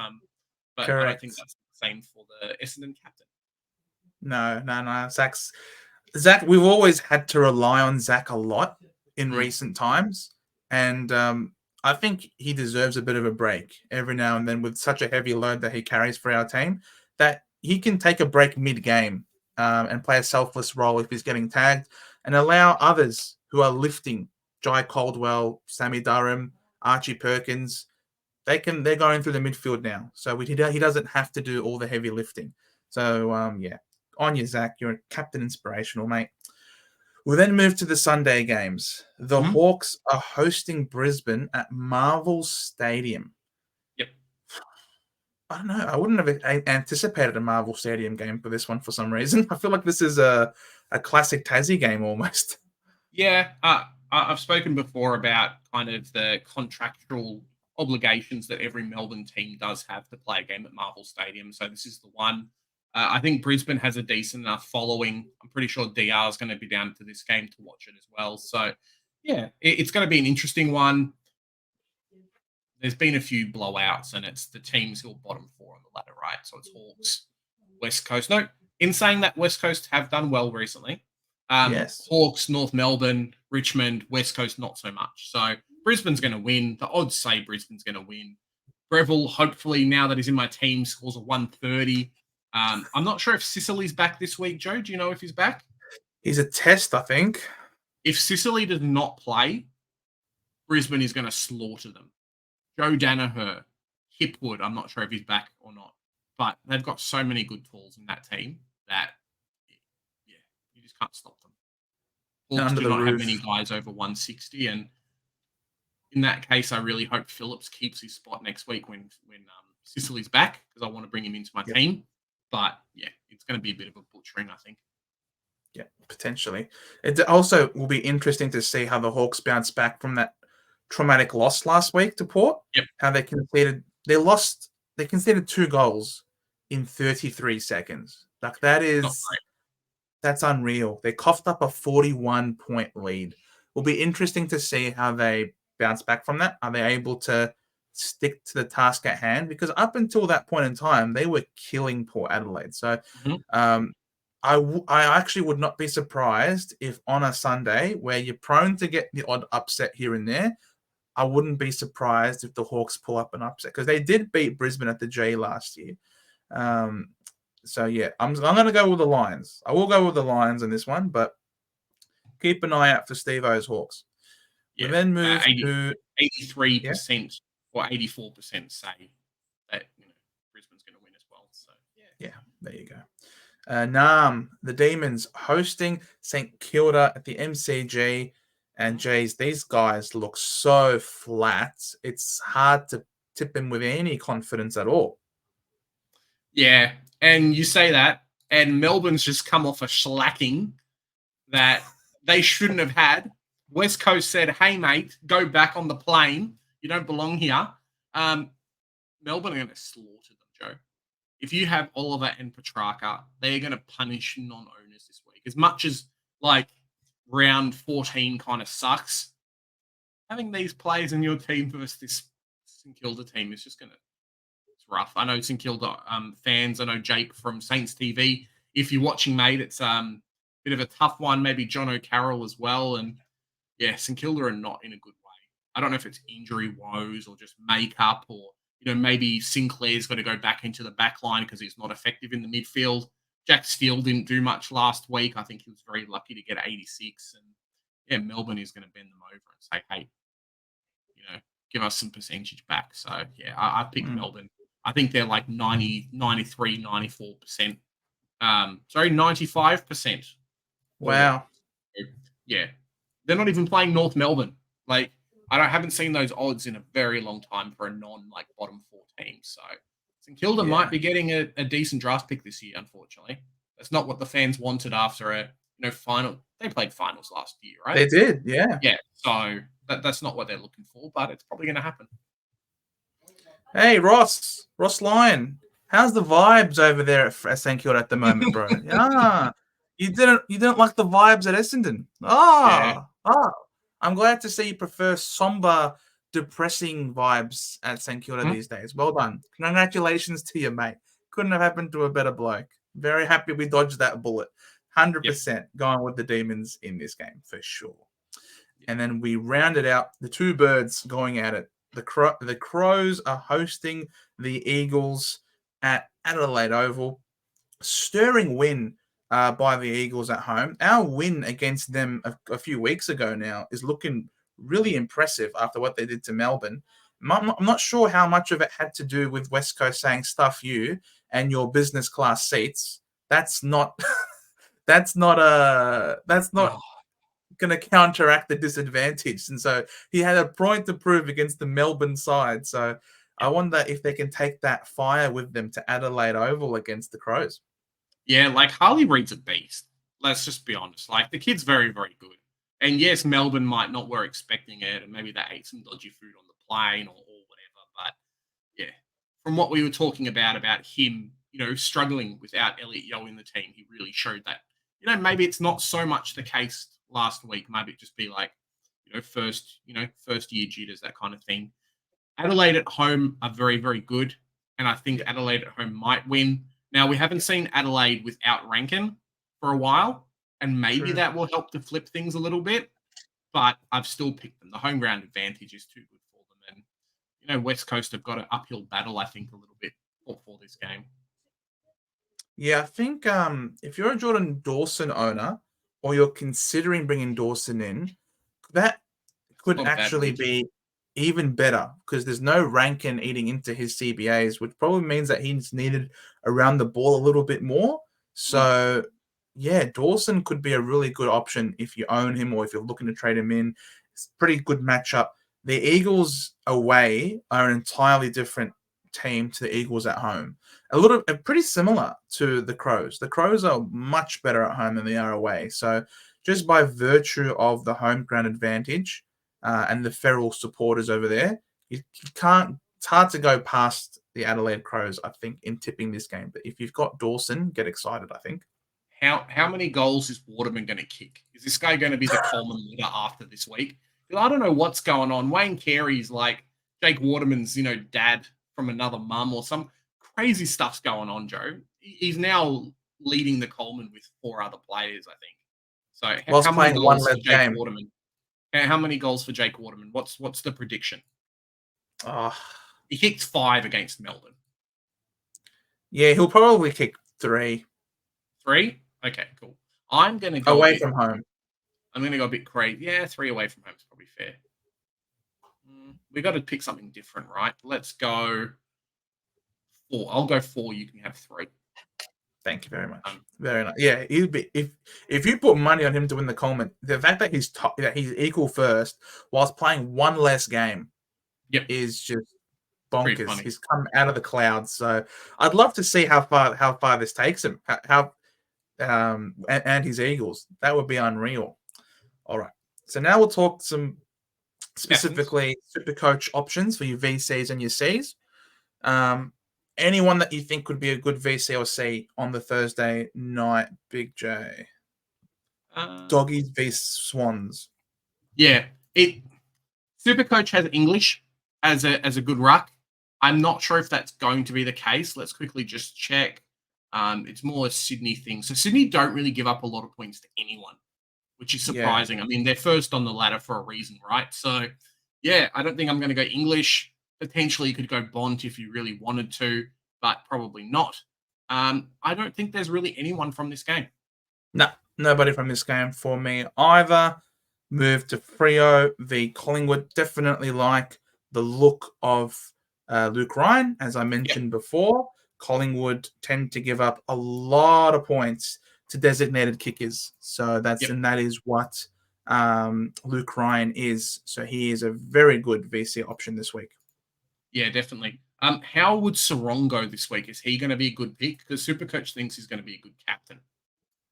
But I don't think that's the same for the Essendon captain. No. Zach, we've always had to rely on Zach a lot in recent times. And I think he deserves a bit of a break every now and then with such a heavy load that he carries for our team, that he can take a break mid-game and play a selfless role if he's getting tagged and allow others who are lifting, Jai Caldwell, Sammy Durham, Archie Perkins, they're going through the midfield now. So he doesn't have to do all the heavy lifting. So, on you, Zach. You're a captain inspirational, mate. We'll then move to the Sunday games. The Hawks are hosting Brisbane at Marvel Stadium. Yep. I don't know. I wouldn't have anticipated a Marvel Stadium game for this one for some reason. I feel like this is a classic Tassie game almost. Yeah. I've spoken before about kind of the contractual obligations that every Melbourne team does have to play a game at Marvel Stadium. So this is the one. I think Brisbane has a decent enough following. I'm pretty sure DR is going to be down to this game to watch it as well. So, yeah, it's going to be an interesting one. There's been a few blowouts, and it's the teams who are bottom 4 on the ladder, right? So it's Hawks, West Coast. No, in saying that, West Coast have done well recently. Yes. Hawks, North Melbourne, Richmond, West Coast, not so much. So Brisbane's going to win. The odds say Brisbane's going to win. Breville, hopefully, now that he's in my team, scores a 130. I'm not sure if Sicily's back this week, Joe. Do you know if he's back? He's a test, I think. If Sicily does not play, Brisbane is going to slaughter them. Joe Danaher, Hipwood, I'm not sure if he's back or not. But they've got so many good tools in that team that, yeah, you just can't stop them. Hawks do not have many guys over 160, and in that case, I really hope Phillips keeps his spot next week when Sicily's back, because I want to bring him into my team. But yeah, it's going to be a bit of a butchering, I think. Yeah, potentially. It also will be interesting to see how the Hawks bounce back from that traumatic loss last week to Port. Yep. How they conceded 2 goals in 33 seconds. Like that's unreal. They coughed up a 41-point lead. Will be interesting to see how they bounce back from that. Are they able to stick to the task at hand? Because up until that point in time, they were killing Port Adelaide. So I actually would not be surprised if on a Sunday where you're prone to get the odd upset here and there, I wouldn't be surprised if the Hawks pull up an upset, because they did beat Brisbane at the G last year. So yeah, I'm going to go with the Lions. I will go with the Lions in this one, but keep an eye out for Steve-O's Hawks. Yeah, we then move to 83% or 84% say that Brisbane's going to win as well. So yeah, there you go. Nam, the Demons hosting St Kilda at the MCG. And geez, these guys look so flat. It's hard to tip them with any confidence at all. Yeah, and you say that, and Melbourne's just come off a shellacking that they shouldn't have had. West Coast said, hey, mate, go back on the plane. You don't belong here. Melbourne are going to slaughter them, Joe. If you have Oliver and Petrarca, they're going to punish non-owners this week. As much as, round 14 kind of sucks, having these players in your team versus this St Kilda team is just going to... It's rough. I know St Kilda fans. I know Jake from Saints TV. If you're watching, mate, it's a bit of a tough one. Maybe John O'Carroll as well. And, yeah, St Kilda are not in a good way. I don't know if it's injury woes or just makeup, or, maybe Sinclair's got to go back into the back line because he's not effective in the midfield. Jack Steele didn't do much last week. I think he was very lucky to get 86. And, yeah, Melbourne is going to bend them over and say, hey, give us some percentage back. So, yeah, I picked Melbourne. I think they're like 90, 93, 94%. 95%. Wow. Yeah. They're not even playing North Melbourne. I haven't seen those odds in a very long time for a bottom 4 team. So St Kilda might be getting a decent draft pick this year, unfortunately. That's not what the fans wanted after a final. They played finals last year, right? They did, yeah. Yeah, so that's not what they're looking for, but it's probably going to happen. Hey, Ross Lyon, how's the vibes over there at St Kilda at the moment, bro? You didn't like the vibes at Essendon. I'm glad to see you prefer somber, depressing vibes at St Kilda these days. Well done. Congratulations to you, mate. Couldn't have happened to a better bloke. Very happy we dodged that bullet. 100% going with the Demons in this game, for sure. And then we rounded out the 2 birds going at it. The Crows are hosting the Eagles at Adelaide Oval. Stirring win by the Eagles at home. Our win against them a few weeks ago now is looking really impressive after what they did to Melbourne. I'm not sure how much of it had to do with West Coast saying stuff you and your business class seats. That's not going to counteract the disadvantage. And so he had a point to prove against the Melbourne side. So I wonder if they can take that fire with them to Adelaide Oval against the Crows. Yeah, Harley Reid's a beast. Let's just be honest. The kid's very, very good. And yes, Melbourne might not were expecting it, and maybe they ate some dodgy food on the plane or whatever. But yeah, from what we were talking about him struggling without Elliot Yeo in the team. He really showed that. Maybe it's not so much the case last week. Maybe it just be like, first year jitters, that kind of thing. Adelaide at home are very, very good. And I think Adelaide at home might win. Now, we haven't seen Adelaide without Rankin for a while, and maybe that will help to flip things a little bit. But I've still picked them. The home ground advantage is too good for them. And, West Coast have got an uphill battle, I think, a little bit for this game. Yeah, I think if you're a Jordan Dawson owner or you're considering bringing Dawson in, that could actually be even better because there's no Rankin eating into his CBAs, which probably means that he's needed around the ball a little bit more. So, yeah, Dawson could be a really good option if you own him or if you're looking to trade him in. It's a pretty good matchup. The Eagles away are an entirely different team to the Eagles at home. Pretty similar to the Crows. The Crows are much better at home than they are away. So just by virtue of the home ground advantage and the feral supporters over there, you can't. It's hard to go past the Adelaide Crows, I think, in tipping this game. But if you've got Dawson, get excited, I think. How many goals is Waterman going to kick? Is this guy going to be the Coleman leader after this week? I don't know what's going on. Wayne Carey's like Jake Waterman's, dad from another mum or some crazy stuff's going on, Joe. He's now leading the Coleman with 4 other players, I think. So how many goals for Jake Waterman? How many goals for Jake Waterman? What's the prediction? He kicked 5 against Melbourne. Yeah, he'll probably kick 3. 3? Okay, cool. I'm going to go away from home. I'm going to go a bit crazy. Yeah, 3 away from home is probably fair. We've got to pick something different, right? Let's go 4. I'll go 4. You can have 3. Thank you very much. Very nice. Yeah, he'd be if you put money on him to win the Coleman, the fact that he's equal first whilst playing 1 less game, is just bonkers. He's come out of the clouds. So I'd love to see how far this takes him. And his Eagles. That would be unreal. All right. So now we'll talk some specifically Supercoach options for your VCs and your Cs. Anyone that you think could be a good VC or C on the Thursday night, Big J? Doggies v Swans. Yeah. Supercoach has English as a good ruck. I'm not sure if that's going to be the case. Let's quickly just check. It's more a Sydney thing. So Sydney don't really give up a lot of points to anyone, which is surprising. Yeah. I mean, they're first on the ladder for a reason, right? So, yeah, I don't think I'm going to go English. Potentially, you could go Bont if you really wanted to, but probably not. I don't think there's really anyone from this game. No, nobody from this game for me either. Move to Freo v Collingwood. Definitely like the look of Luke Ryan, as I mentioned before. Collingwood tend to give up a lot of points to designated kickers. So and that is what Luke Ryan is. So he is a very good VC option this week. Yeah, definitely. How would Sarong go this week? Is he going to be a good pick? Because Supercoach thinks he's going to be a good captain.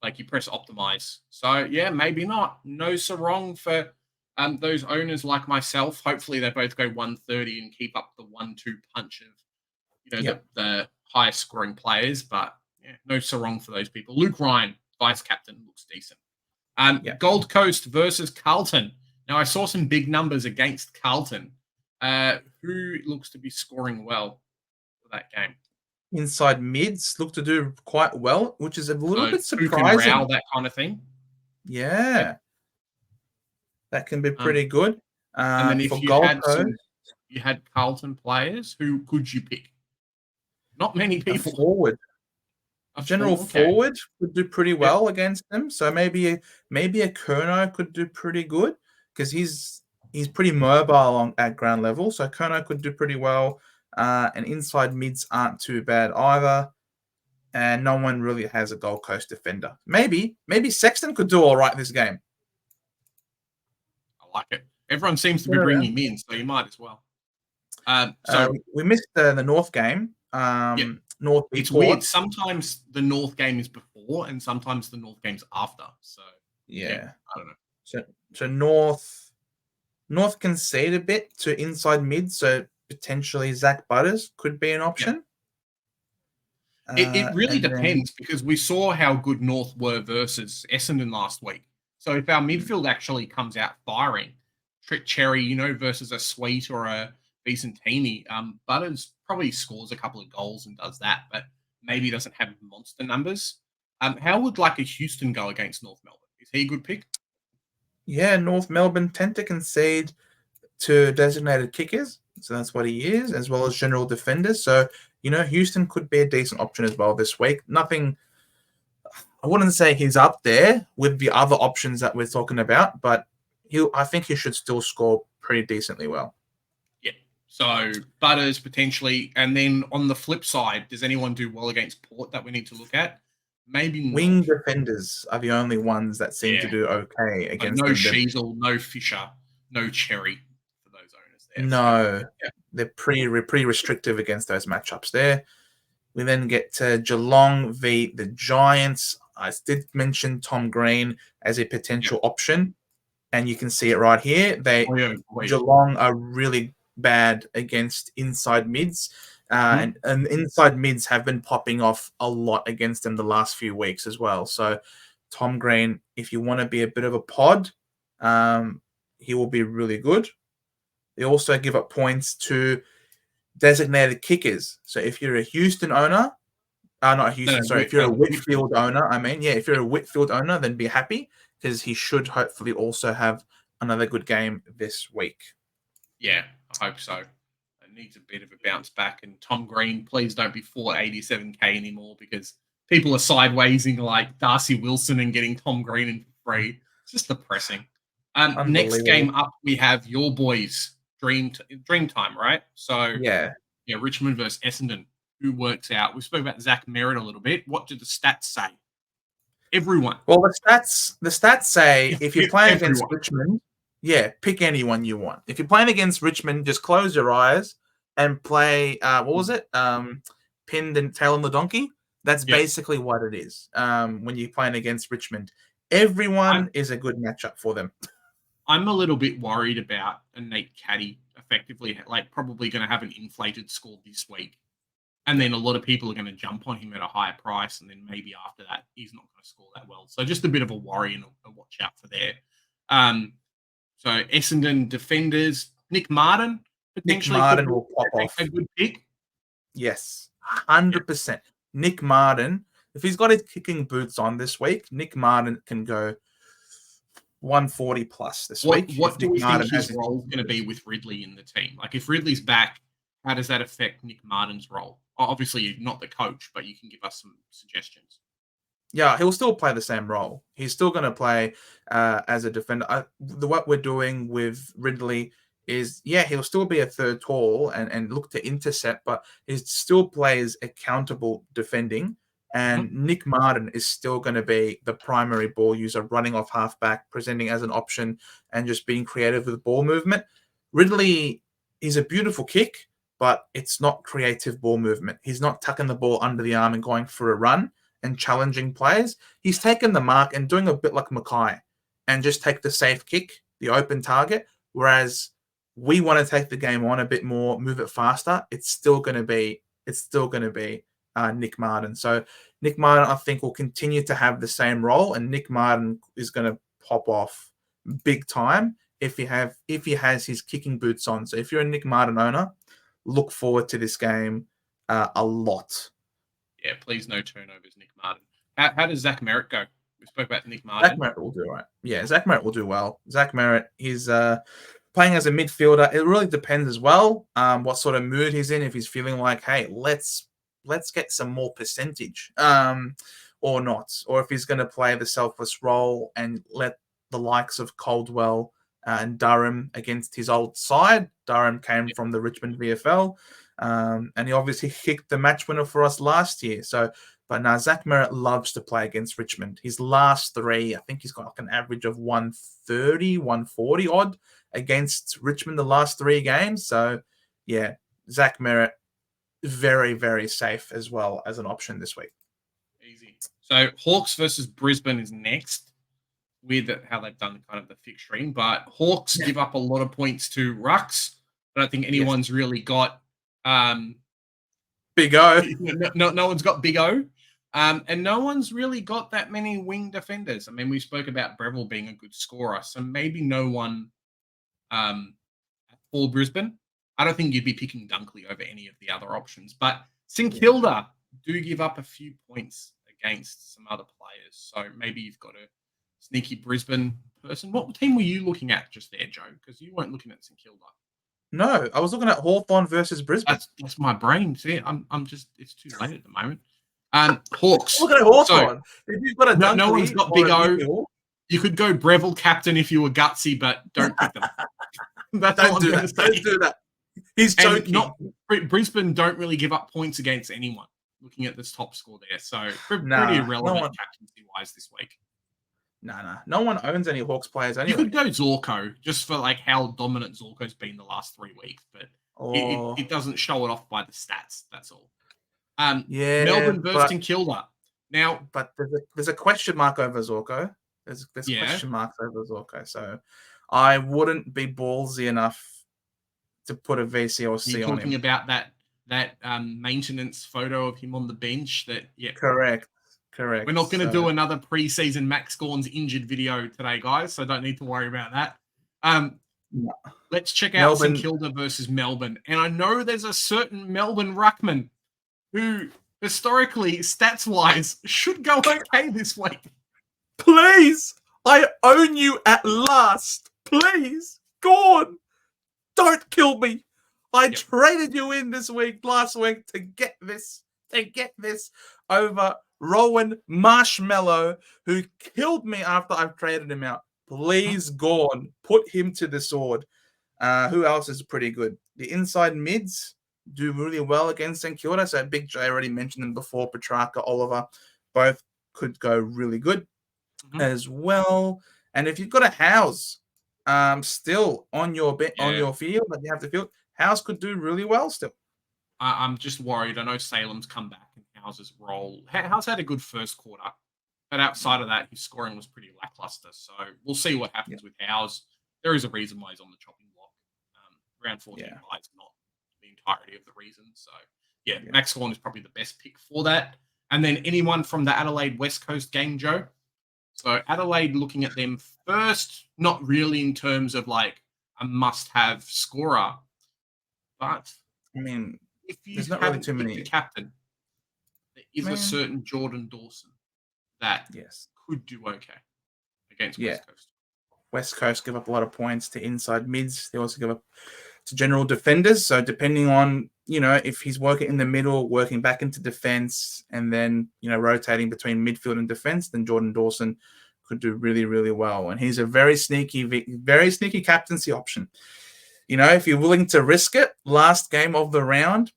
Like you press optimize. So yeah, maybe not. No Sarong for those owners like myself. Hopefully they both go 130 and keep up the 1-2 punch of the highest scoring players. But yeah, no Sarong for those people. Luke Ryan, vice captain, looks decent. Gold Coast versus Carlton. Now I saw some big numbers against Carlton. Who looks to be scoring well for that game? Inside mids look to do quite well, which is a little bit surprising. Rao, that kind of thing. Yeah. That can be pretty good. And then if you had Carlton players, who could you pick? Not many people. A forward. Forward could do pretty well against them. So maybe a Kerno could do pretty good because he's pretty mobile at ground level. So Kerno could do pretty well. And inside mids aren't too bad either. And no one really has a Gold Coast defender. Maybe Sexton could do all right this game. I like it. Everyone seems to be bringing him in, so you might as well. We missed the North game. North. It's weird. Sometimes the North game is before, and sometimes the North game's after. So yeah, I don't know. So North concede a bit to inside mid, so potentially Zach Butters could be an option. It really and then depends because we saw how good North were versus Essendon last week. So if our midfield actually comes out firing, Cherry, versus a Sweet or a Vicentini, Butters probably scores a couple of goals and does that, but maybe doesn't have monster numbers. How would like a Houston go against North Melbourne? Is he a good pick? yeah, North Melbourne tend to concede to designated kickers, so that's what he is, as well as general defenders. So Houston could be a decent option as well this week. Nothing. I wouldn't say he's up there with the other options that we're talking about, but I think he should still score pretty decently well. Yeah. So Butters potentially, and then on the flip side, does anyone do well against Port that we need to look at? Maybe not. Wing defenders are the only ones that seem to do okay against no them. Sheasel, no Fisher, no Cherry for those owners there. No, they're pretty restrictive against those matchups there. We then get to Geelong v the Giants. I did mention Tom Green as a potential option, and you can see it right here. Geelong are really bad against inside mids, and inside mids have been popping off a lot against them the last few weeks as well. So Tom Green, if you want to be a bit of a pod, he will be really good. They also give up points to designated kickers. So if you're a Houston owner, not Houston, sorry, if you're a Whitfield owner, if you're a Whitfield owner, then be happy because he should hopefully also have another good game this week. Yeah, I hope so. It needs a bit of a bounce back. And Tom Green, please don't be 487k anymore because people are sidewaysing like Darcy Wilson and getting Tom Green in for free. It's just depressing. Next game up, we have your boys, Dreamtime, right? So yeah, Richmond versus Essendon. Who works out? We spoke about Zach Merritt a little bit. What do the stats say? Everyone. Well, the stats say if you're playing against Richmond, pick anyone you want. If you're playing against Richmond, just close your eyes and play. What was it? Pinned and tail on the donkey. That's basically what it is. When you're playing against Richmond, everyone is a good matchup for them. I'm a little bit worried about a Nate Caddy effectively, probably going to have an inflated score this week. And then a lot of people are going to jump on him at a higher price. And then maybe after that, he's not going to score that well. So just a bit of a worry and a watch out for there. So Essendon defenders, Nick Martin. Nick Martin will pop off. A good pick. Yes, 100%. Nick Martin, if he's got his kicking boots on this week, Nick Martin can go 140 plus this week. What do we think his role is going to be with Ridley in the team? Like if Ridley's back, how does that affect Nick Martin's role? Obviously, you're not the coach, but you can give us some suggestions. Yeah, he'll still play the same role. He's still going to play as a defender. What we're doing with Ridley is, he'll still be a third tall and look to intercept, but he still plays accountable defending. And Nick Martin is still going to be the primary ball user, running off halfback, presenting as an option, and just being creative with ball movement. Ridley is a beautiful kick, but it's not creative ball movement. He's not tucking the ball under the arm and going for a run and challenging players. He's taken the mark and doing a bit like Mackay and just take the safe kick, the open target, whereas we want to take the game on a bit more, move it faster. It's still going to be Nick Martin. So Nick Martin, I think, will continue to have the same role, and Nick Martin is going to pop off big time if he has his kicking boots on. So if you're a Nick Martin owner, look forward to this game a lot. Yeah, please no turnovers, Nick Martin. How does Zach Merritt go? We spoke about Nick Martin. Zach Merritt will do right. Yeah, Zach Merritt will do well. Zach Merritt, he's playing as a midfielder. It really depends as well what sort of mood he's in. If he's feeling like, hey, let's get some more percentage or not. Or if he's going to play the selfless role and let the likes of Caldwell and Durham against his old side. Durham came from the Richmond VFL, and he obviously kicked the match winner for us last year. But now Zach Merritt loves to play against Richmond. His last three, I think he's got like an average of 130, 140 odd against Richmond the last three games. So, yeah, Zach Merritt, very, very safe as well as an option this week. Easy. So Hawks versus Brisbane is next. Weird how they've done kind of the fixturing, but Hawks give up a lot of points to Rucks. I don't think anyone's really got Big O. No one's got Big O. And no one's really got that many wing defenders. I mean, we spoke about Breville being a good scorer, so maybe no one for Brisbane. I don't think you'd be picking Dunkley over any of the other options. But St Kilda do give up a few points against some other players. So maybe you've got a sneaky Brisbane person. What team were you looking at just there, Joe? Because you weren't looking at St Kilda. No, I was looking at Hawthorn versus Brisbane. That's my brain. See, I'm just, it's too late at the moment. Hawks. Look at Hawthorn. So, if you've got a Dunkley, no one's got Big O. You could go Breville captain if you were gutsy, but don't pick them. Don't do that. He's joking. Brisbane don't really give up points against anyone. Looking at this top score there, so pretty irrelevant captaincy-wise this week. No one owns any Hawks players anyway. You could go Zorko just for like how dominant Zorko's been the last 3 weeks, but it doesn't show it off by the stats. That's all. Melbourne versus St Kilda. Now, but there's a question mark over Zorko. There's question marks over Zorko, so I wouldn't be ballsy enough to put a VC or C on him. You're talking about that maintenance photo of him on the bench. Correct. We're not going to do another preseason Max Gawn's injured video today, guys, so don't need to worry about that. No. Let's check out St Kilda versus Melbourne. And I know there's a certain Melbourne ruckman who, historically, stats-wise, should go okay this week. Please! I own you at last! Please! Gawn! Don't kill me! I traded you in last week to get this over Rowan Marshmallow, who killed me after I've traded him out. Please, Gawn, put him to the sword. Who else is pretty good? The inside mids do really well against St Kilda. So Big J already mentioned them before. Petrarca, Oliver, both could go really good as well. And if you've got a House still on your field that you have to field, House could do really well still. I'm just worried. I know Salem's come back in House's role. House had a good first quarter, but outside of that, his scoring was pretty lackluster. So we'll see what happens with House. There is a reason why he's on the chopping block. Round 14 is not the entirety of the reason. So Max Gawn is probably the best pick for that. And then anyone from the Adelaide West Coast game, Joe? So Adelaide, looking at them first, not really in terms of like a must-have scorer, but I mean, if you there's not really too many. The captain, there is a certain Jordan Dawson that could do okay against West Coast. West Coast give up a lot of points to inside mids. They also give up to general defenders. So depending on, if he's working in the middle, working back into defense, and then, rotating between midfield and defense, then Jordan Dawson could do really, really well. And he's a very sneaky captaincy option. If you're willing to risk it, last game of the round,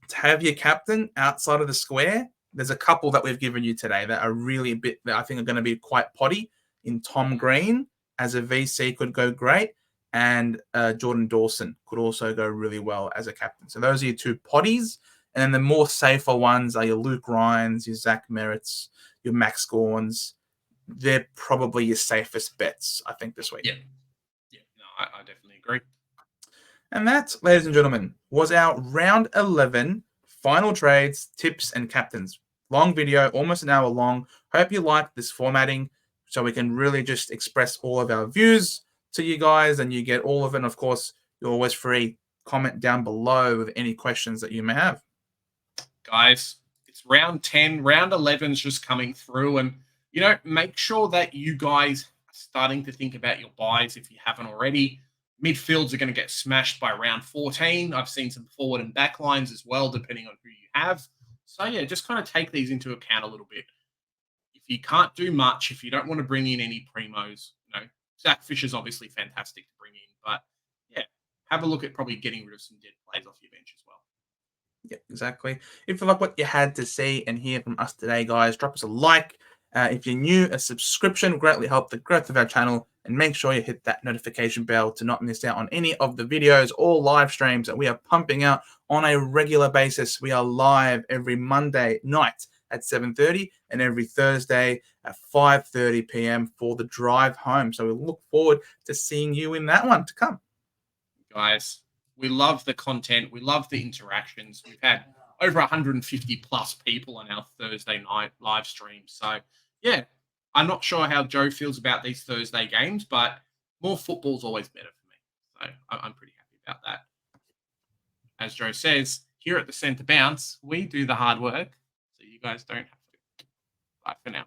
to have your captain outside of the square, there's a couple that we've given you today that are really that I think are going to be quite potty. In Tom Green as a VC could go great, and Jordan Dawson could also go really well as a captain. So those are your two potties. And then the more safer ones are your Luke Ryans, your Zach Merritts, your Max Gawns. They're probably your safest bets, I think, this week. Yeah. No, I definitely agree. And that, ladies and gentlemen, was our round 11 final trades, tips, and captains. Long video, almost an hour long. Hope you liked this formatting so we can really just express all of our views to you guys and you get all of it. And of course, you're always free. Comment down below with any questions that you may have. Guys, it's round 10. Round 11 is just coming through. And, make sure that you guys are starting to think about your buys if you haven't already. Midfields are going to get smashed by round 14. I've seen some forward and back lines as well, depending on who you have. So, just kind of take these into account a little bit. If you can't do much, if you don't want to bring in any primos, Zach Fisher's obviously fantastic to bring in. But, have a look at probably getting rid of some dead plays off your bench as well. Yeah, exactly. If you like what you had to see and hear from us today, guys, drop us a like. If you're new, a subscription will greatly help the growth of our channel. And make sure you hit that notification bell to not miss out on any of the videos or live streams that we are pumping out on a regular basis. We are live every Monday night at 7:30 and every Thursday at 5:30 p.m. for the drive home. So we look forward to seeing you in that one to come. Guys, we love the content. We love the interactions. We've had over 150 plus people on our Thursday night live stream. So, yeah, I'm not sure how Joe feels about these Thursday games, but more football's always better for me. So I'm pretty happy about that. As Joe says, here at the Centre Bounce, we do the hard work, so you guys don't have to. Bye for now.